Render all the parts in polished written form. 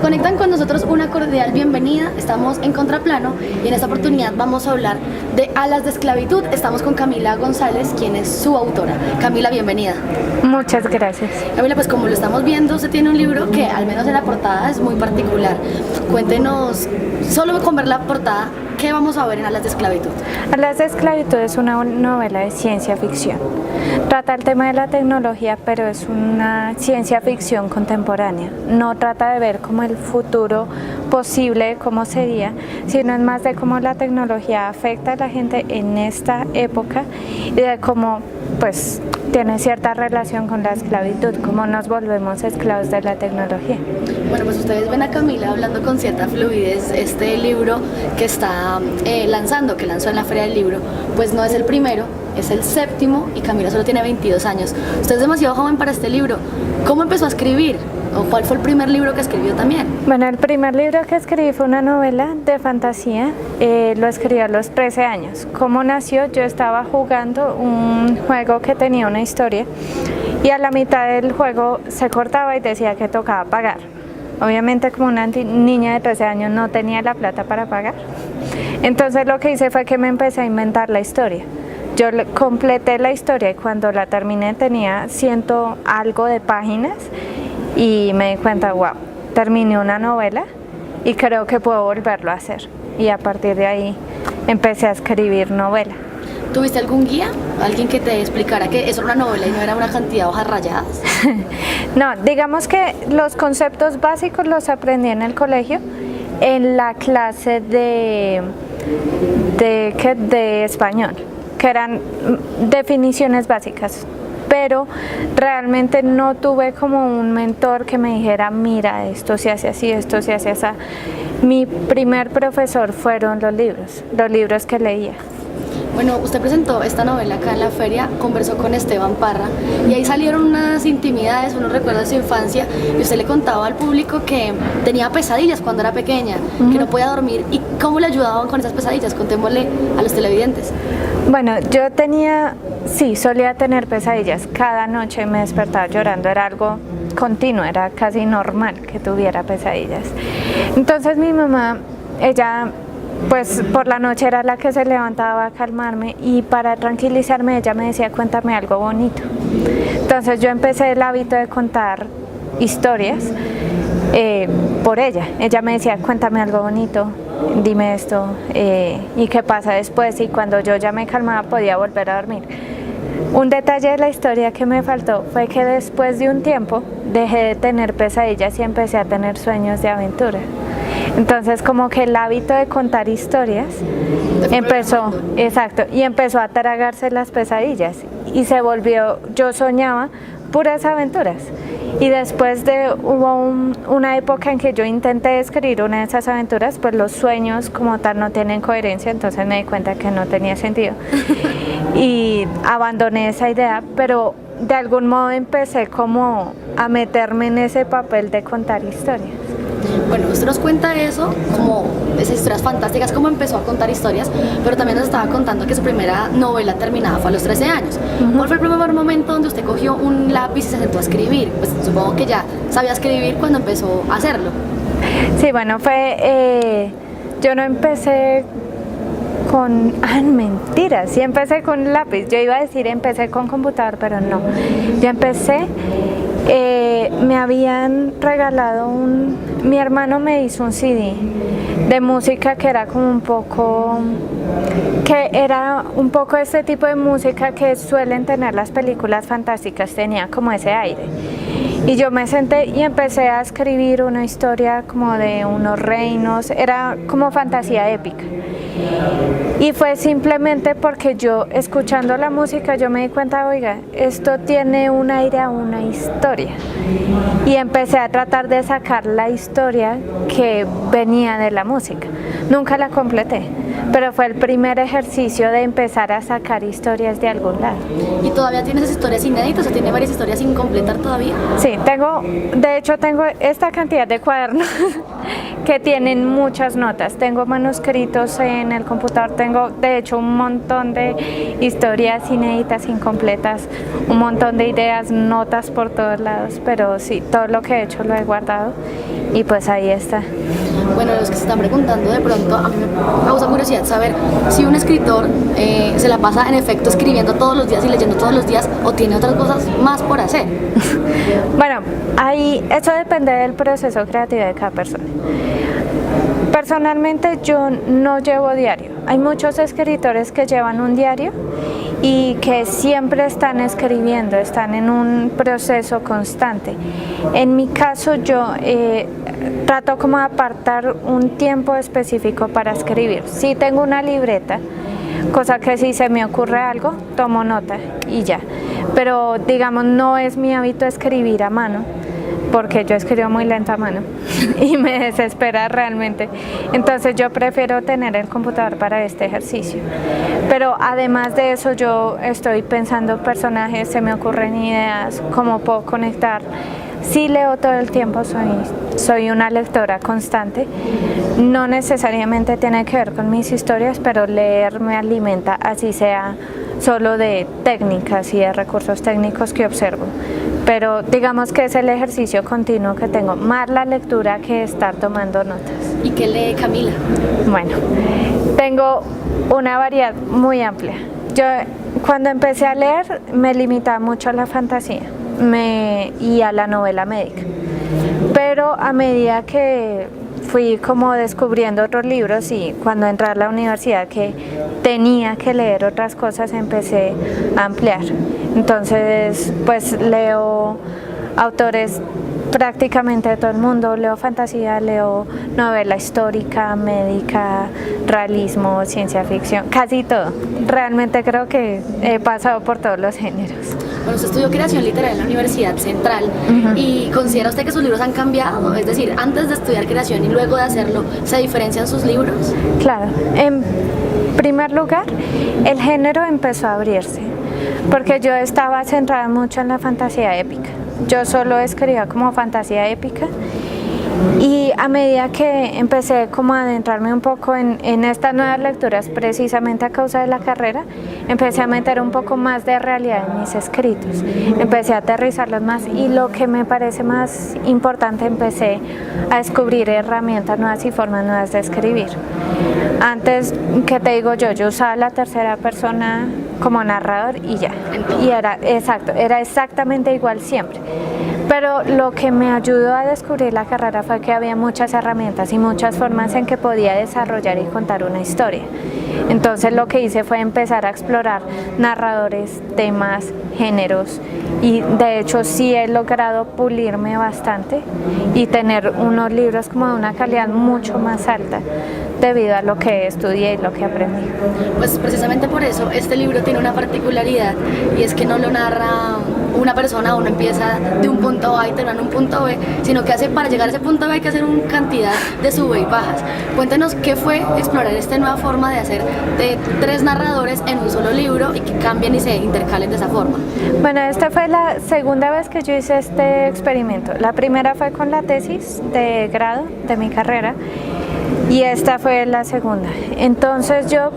conectan con nosotros, una cordial bienvenida. Estamos en Contraplano y en esta oportunidad vamos a hablar de Alas de Esclavitud. Estamos con Camila González, quien es su autora. Camila, bienvenida. Muchas gracias. Camila, pues como lo estamos viendo, usted tiene un libro que al menos en la portada es muy particular. Cuéntenos, solo con ver la portada, ¿qué vamos a ver en Alas de Esclavitud? Alas de Esclavitud es una novela de ciencia ficción. Trata el tema de la tecnología, pero es una ciencia ficción contemporánea. No trata de ver como el futuro posible, cómo sería, sino es más de cómo la tecnología afecta a la gente en esta época y de cómo pues tiene cierta relación con la esclavitud, cómo nos volvemos esclavos de la tecnología. Bueno, pues ustedes ven a Camila hablando con cierta fluidez. Este libro que está lanzando, que lanzó en la Feria del Libro, pues no es el primero, es el séptimo y Camila solo tiene 22 años. Usted es demasiado joven para este libro. ¿Cómo empezó a escribir? ¿O cuál fue el primer libro que escribió también? Bueno, el primer libro que escribí fue una novela de fantasía, lo escribí a los 13 años. ¿Cómo nació? Yo estaba jugando un juego que tenía una historia y a la mitad del juego se cortaba y decía que tocaba pagar. Obviamente como una niña de 13 años no tenía la plata para pagar. Entonces lo que hice fue que me empecé a inventar la historia. Yo completé la historia y cuando la terminé tenía ciento algo de páginas y me di cuenta, wow, terminé una novela y creo que puedo volverlo a hacer. Y a partir de ahí empecé a escribir novela. ¿Tuviste algún guía? ¿Alguien que te explicara que eso era una novela y no era una cantidad de hojas rayadas? No, digamos que los conceptos básicos los aprendí en el colegio, en la clase de español, que eran definiciones básicas, pero realmente no tuve como un mentor que me dijera, mira, esto se hace así, esto se hace así. Mi primer profesor fueron los libros que leía. Bueno, usted presentó esta novela acá en la feria, conversó con Esteban Parra y ahí salieron unas intimidades, unos recuerdos de su infancia y usted le contaba al público que tenía pesadillas cuando era pequeña, que no podía dormir y cómo le ayudaban con esas pesadillas. Contémosle a los televidentes. Bueno, yo solía tener pesadillas. Cada noche me despertaba llorando, era algo continuo, era casi normal que tuviera pesadillas. Entonces mi mamá, ella pues por la noche era la que se levantaba a calmarme y para tranquilizarme ella me decía, cuéntame algo bonito. Entonces yo empecé el hábito de contar historias por ella. Ella me decía, cuéntame algo bonito, dime esto y qué pasa después, y cuando yo ya me calmaba podía volver a dormir. Un detalle de la historia que me faltó fue que después de un tiempo dejé de tener pesadillas y empecé a tener sueños de aventura. Entonces como que el hábito de contar historias empezó a tragarse las pesadillas y se volvió, yo soñaba puras aventuras. Y después hubo una época en que yo intenté escribir una de esas aventuras, pues los sueños como tal no tienen coherencia, entonces me di cuenta que no tenía sentido y abandoné esa idea, pero de algún modo empecé como a meterme en ese papel de contar historias. Bueno, usted nos cuenta eso, como esas historias fantásticas, cómo empezó a contar historias, pero también nos estaba contando que su primera novela terminada fue a los 13 años. ¿Cuál fue el primer momento donde usted cogió un lápiz y se sentó a escribir? Pues supongo que ya sabía escribir cuando empezó a hacerlo. Sí, bueno, yo no empecé mentiras, sí empecé con lápiz. Yo iba a decir empecé con computador, pero no. Yo empecé, me habían regalado mi hermano me hizo un CD de música que era como era un poco este tipo de música que suelen tener las películas fantásticas, tenía como ese aire. Y yo me senté y empecé a escribir una historia como de unos reinos, era como fantasía épica. Y fue simplemente porque yo, escuchando la música, yo me di cuenta, oiga, esto tiene un aire a una historia. Y empecé a tratar de sacar la historia que venía de la música. Nunca la completé, pero fue el primer ejercicio de empezar a sacar historias de algún lado. ¿Y todavía tienes historias inéditas o tiene varias historias sin completar todavía? Sí, de hecho tengo esta cantidad de cuadernos que tienen muchas notas. Tengo manuscritos en el computador, tengo de hecho un montón de historias inéditas, incompletas, un montón de ideas, notas por todos lados, pero sí, todo lo que he hecho lo he guardado y pues ahí está. Bueno, los que se están preguntando de pronto, a mí me causa curiosidad saber si un escritor se la pasa en efecto escribiendo todos los días y leyendo todos los días o tiene otras cosas más por hacer. Bueno, ahí eso depende del proceso creativo de cada persona. Personalmente yo no llevo diario. Hay muchos escritores que llevan un diario y que siempre están escribiendo, están en un proceso constante. En mi caso yo trato como de apartar un tiempo específico para escribir. Sí tengo una libreta, cosa que si se me ocurre algo, tomo nota y ya. Pero digamos no es mi hábito escribir a mano, porque yo escribo muy lento a mano y me desespera realmente. Entonces yo prefiero tener el computador para este ejercicio. Pero además de eso yo estoy pensando personajes, se me ocurren ideas, cómo puedo conectar. Sí leo todo el tiempo, soy una lectora constante. No necesariamente tiene que ver con mis historias, pero leer me alimenta, así sea solo de técnicas y de recursos técnicos que observo. Pero digamos que es el ejercicio continuo que tengo, más la lectura que estar tomando notas. ¿Y qué lee Camila? Bueno, tengo una variedad muy amplia. Yo cuando empecé a leer me limitaba mucho a la fantasía y a la novela médica. Pero a medida que fui como descubriendo otros libros y cuando entré a la universidad que tenía que leer otras cosas empecé a ampliar. Entonces pues leo autores prácticamente de todo el mundo, leo fantasía, leo novela histórica, médica, realismo, ciencia ficción, casi todo. Realmente creo que he pasado por todos los géneros. Bueno, usted estudió creación literaria en la Universidad Central y ¿considera usted que sus libros han cambiado? Es decir, antes de estudiar creación y luego de hacerlo, ¿se diferencian sus libros? Claro, en primer lugar, el género empezó a abrirse, porque yo estaba centrada mucho en la fantasía épica. Yo solo escribía como fantasía épica y a medida que empecé como a adentrarme un poco en estas nuevas lecturas, precisamente a causa de la carrera, empecé a meter un poco más de realidad en mis escritos, empecé a aterrizarlos más y lo que me parece más importante, empecé a descubrir herramientas nuevas y formas nuevas de escribir. Antes, ¿qué te digo yo? Yo usaba la tercera persona como narrador y ya, y era exactamente igual siempre. Pero lo que me ayudó a descubrir la carrera fue que había muchas herramientas y muchas formas en que podía desarrollar y contar una historia. Entonces lo que hice fue empezar a explorar narradores, temas, géneros y de hecho sí he logrado pulirme bastante y tener unos libros como de una calidad mucho más alta debido a lo que estudié y lo que aprendí. Pues precisamente por eso este libro tiene una particularidad y es que no lo narra una persona, uno empieza de un punto A y termina en un punto B, sino que para llegar a ese punto B hay que hacer una cantidad de sube y bajas. Cuéntenos qué fue explorar esta nueva forma de hacer de 3 narradores en un solo libro y que cambien y se intercalen de esa forma. Bueno, esta fue la segunda vez que yo hice este experimento. La primera fue con la tesis de grado de mi carrera y esta fue la segunda. Entonces yo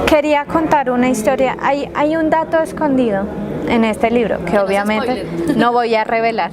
quería contar una historia. Hay un dato escondido en este libro que obviamente no voy a revelar,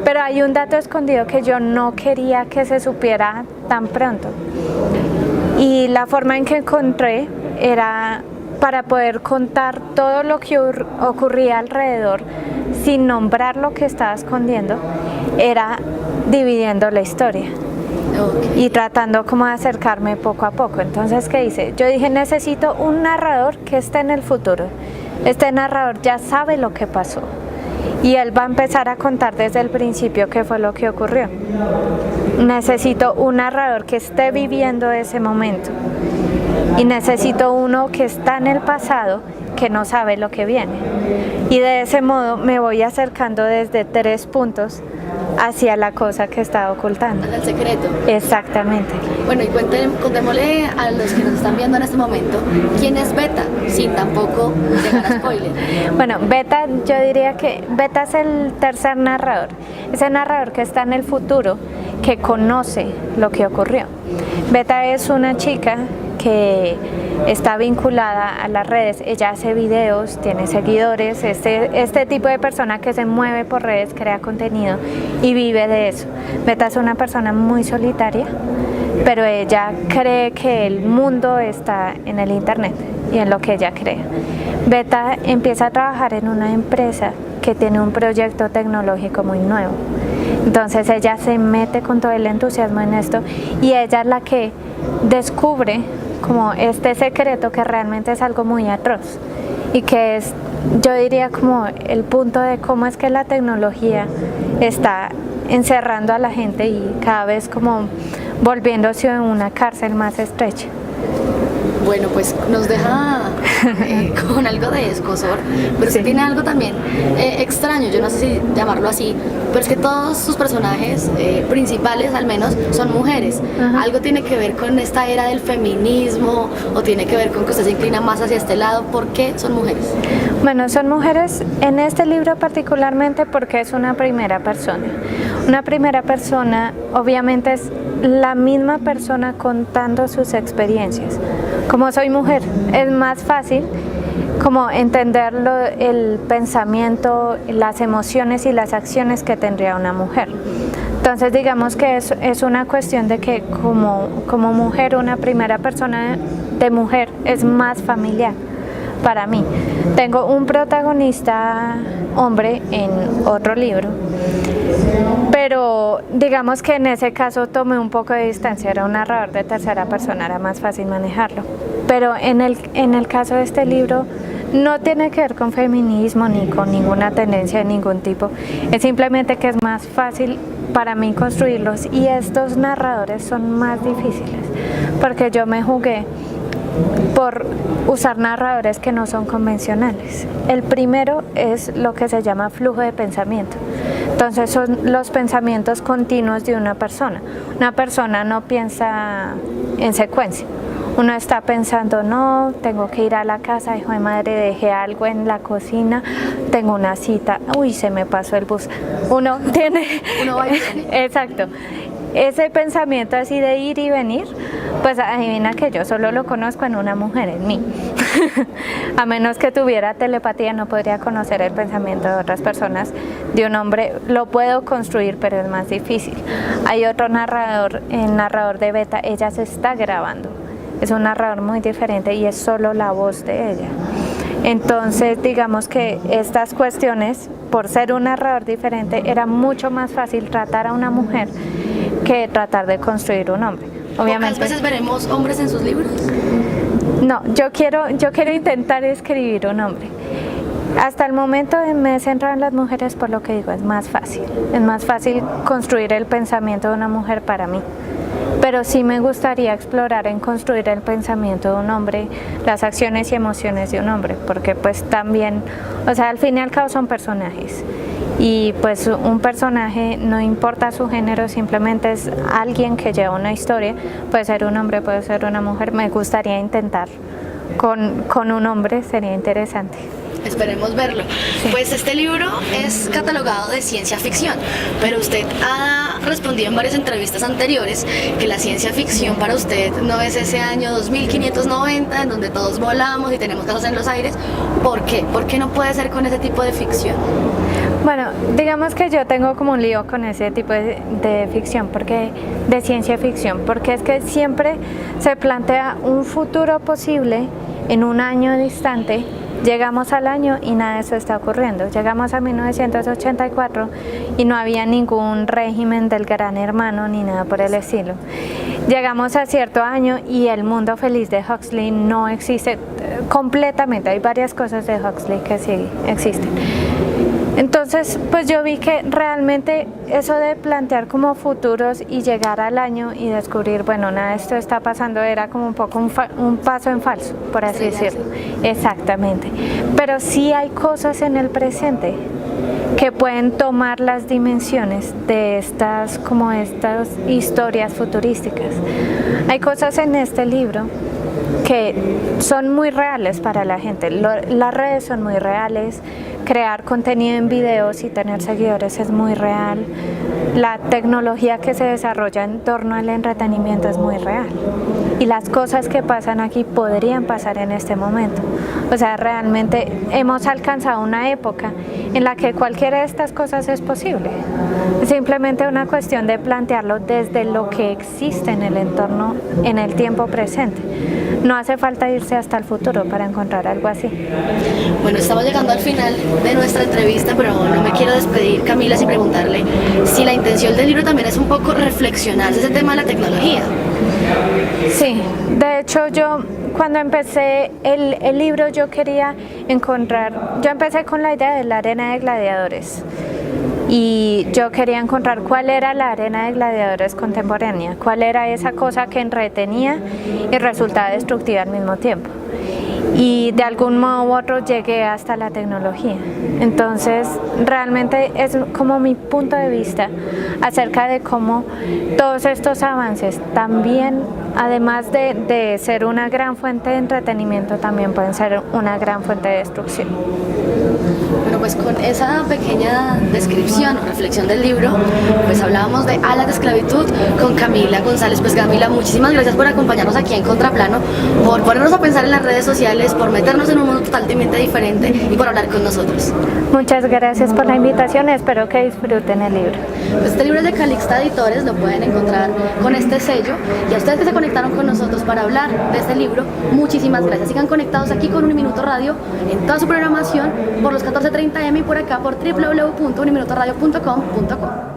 pero hay un dato escondido que yo no quería que se supiera tan pronto y la forma en que encontré era para poder contar todo lo que ocurría alrededor sin nombrar lo que estaba escondiendo, era dividiendo la historia. Y tratando como de acercarme poco a poco. Entonces, ¿qué hice? Yo dije, necesito un narrador que esté en el futuro. Este narrador ya sabe lo que pasó y él va a empezar a contar desde el principio qué fue lo que ocurrió. Necesito un narrador que esté viviendo ese momento y necesito uno que está en el pasado que no sabe lo que viene. Y de ese modo me voy acercando desde 3 puntos hacia la cosa que estaba ocultando. Al secreto. Exactamente. Bueno, y contémosle a los que nos están viendo en este momento, ¿quién es Beta? Sin tampoco dejar a spoiler. Bueno, Beta, yo diría que Beta es el tercer narrador. Ese narrador que está en el futuro, que conoce lo que ocurrió. Beta es una chica que está vinculada a las redes. Ella hace videos, tiene seguidores, este tipo de persona que se mueve por redes, crea contenido y vive de eso. Beta es una persona muy solitaria, pero ella cree que el mundo está en el internet y en lo que ella crea. Beta empieza a trabajar en una empresa que tiene un proyecto tecnológico muy nuevo. Entonces ella se mete con todo el entusiasmo en esto y ella es la que descubre como este secreto que realmente es algo muy atroz y que es, yo diría, como el punto de cómo es que la tecnología está encerrando a la gente y cada vez como volviéndose una cárcel más estrecha. Bueno, pues nos deja con algo de escozor, pero sí tiene algo también extraño, yo no sé si llamarlo así, pero es que todos sus personajes principales al menos son mujeres. Algo tiene que ver con esta era del feminismo o tiene que ver con que usted se inclina más hacia este lado. ¿Por qué son mujeres? Bueno, son mujeres en este libro particularmente porque es una primera persona. Una primera persona obviamente es la misma persona contando sus experiencias. Como soy mujer, es más fácil como entender el pensamiento, las emociones y las acciones que tendría una mujer. Entonces digamos que es una cuestión de que como mujer, una primera persona de mujer es más familiar para mí. Tengo un protagonista hombre en otro libro, pero digamos que en ese caso tomé un poco de distancia, era un narrador de tercera persona, era más fácil manejarlo. Pero en el caso de este libro no tiene que ver con feminismo ni con ninguna tendencia de ningún tipo, es simplemente que es más fácil para mí construirlos y estos narradores son más difíciles porque yo me jugué por usar narradores que no son convencionales. El primero es lo que se llama flujo de pensamiento. Entonces son los pensamientos continuos de una persona. Una persona no piensa en secuencia. Uno está pensando, no, tengo que ir a la casa, hijo de madre, dejé algo en la cocina, tengo una cita, uy, se me pasó el bus. Uno tiene... Uno va y viene. Exacto. Ese pensamiento así de ir y venir, pues adivina que yo solo lo conozco en una mujer, en mí. A menos que tuviera telepatía no podría conocer el pensamiento de otras personas. De un hombre lo puedo construir, pero es más difícil. Hay otro narrador, el narrador de Beta, ella se está grabando. Es un narrador muy diferente y es solo la voz de ella. Entonces digamos que estas cuestiones, por ser un narrador diferente, era mucho más fácil tratar a una mujer que tratar de construir un hombre. Obviamente. ¿Pocas veces veremos hombres en sus libros? No, yo quiero intentar escribir un hombre. Hasta el momento me he centrado en las mujeres, por lo que digo, es más fácil construir el pensamiento de una mujer para mí. Pero sí me gustaría explorar en construir el pensamiento de un hombre, las acciones y emociones de un hombre, porque pues también, o sea, al fin y al cabo son personajes. Y pues un personaje, no importa su género, simplemente es alguien que lleva una historia, puede ser un hombre, puede ser una mujer. Me gustaría intentar con un hombre, sería interesante. Esperemos verlo. Sí. Pues este libro es catalogado de ciencia ficción, pero usted ha respondido en varias entrevistas anteriores que la ciencia ficción para usted no es ese año 2590 en donde todos volamos y tenemos casas en los aires. ¿Por qué? ¿Por qué no puede ser con ese tipo de ficción? Bueno, digamos que yo tengo como un lío con ese tipo de ficción, de ciencia ficción, porque es que siempre se plantea un futuro posible en un año distante. Llegamos al año y nada de eso está ocurriendo. Llegamos a 1984 y no había ningún régimen del Gran Hermano ni nada por el estilo. Llegamos a cierto año y el mundo feliz de Huxley no existe completamente. Hay varias cosas de Huxley que sí existen. Entonces, pues yo vi que realmente eso de plantear como futuros y llegar al año y descubrir, bueno, nada de esto está pasando, era como un poco un paso en falso, por así decirlo. Exactamente. Pero sí hay cosas en el presente que pueden tomar las dimensiones de estas historias futurísticas. Hay cosas en este libro que son muy reales para la gente. Las redes son muy reales, crear contenido en videos y tener seguidores es muy real, la tecnología que se desarrolla en torno al entretenimiento es muy real y las cosas que pasan aquí podrían pasar en este momento. O sea, realmente hemos alcanzado una época en la que cualquiera de estas cosas es posible. Es simplemente una cuestión de plantearlo desde lo que existe en el entorno, en el tiempo presente. No hace falta irse hasta el futuro para encontrar algo así. Bueno, estamos llegando al final de nuestra entrevista, pero no me quiero despedir, Camila, sin preguntarle si la intención del libro también es un poco reflexionar ese tema de la tecnología. Sí, de hecho yo cuando empecé el libro yo quería encontrar, yo empecé con la idea de la arena de gladiadores y yo quería encontrar cuál era la arena de gladiadores contemporánea, cuál era esa cosa que entretenía y resultaba destructiva al mismo tiempo. Y de algún modo u otro llegué hasta la tecnología. Entonces realmente es como mi punto de vista acerca de cómo todos estos avances también, además de ser una gran fuente de entretenimiento, también pueden ser una gran fuente de destrucción. Bueno, pues con esa pequeña descripción o reflexión del libro, pues hablábamos de Alas de Esclavitud con Camila González. Pues Camila, muchísimas gracias por acompañarnos aquí en Contraplano, por ponernos a pensar en las redes sociales, por meternos en un mundo totalmente diferente y por hablar con nosotros. Muchas gracias por la invitación, espero que disfruten el libro. Pues este libro es de Calixta Editores, lo pueden encontrar con este sello. Y a ustedes que se conectaron con nosotros para hablar de este libro, muchísimas gracias. Sigan conectados aquí con Uniminuto Radio en toda su programación por los 14:30 AM y por acá por www.uniminutoradio.com.co.